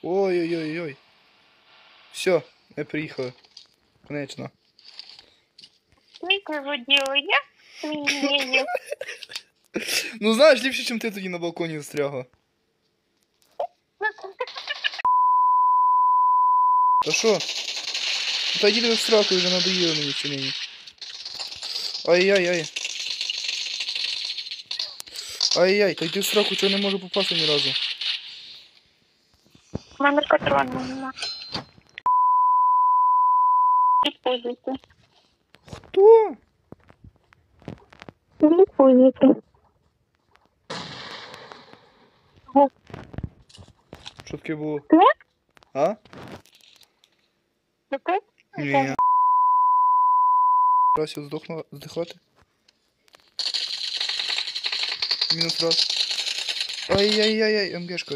Ой-ой-ой-ой. Все, ми приїхали. Конечно. Тільки воділи, я свинею. Ну знаєш, ліпше, чим ти тоді на балконі застрягла. Та що? Та йди в сраку, вже надоїло мені ці нині. Ай-яй-яй. Ай-яй, та йди в сраку, чого не можу попасти ні разу. У мене патрону нема. Відпузити. Хто? Відпузити. Що таке було? Ти? А? Ти? Ні. Раз я здихати. Мінус раз. Ай-яй-яй-яй, МГшка.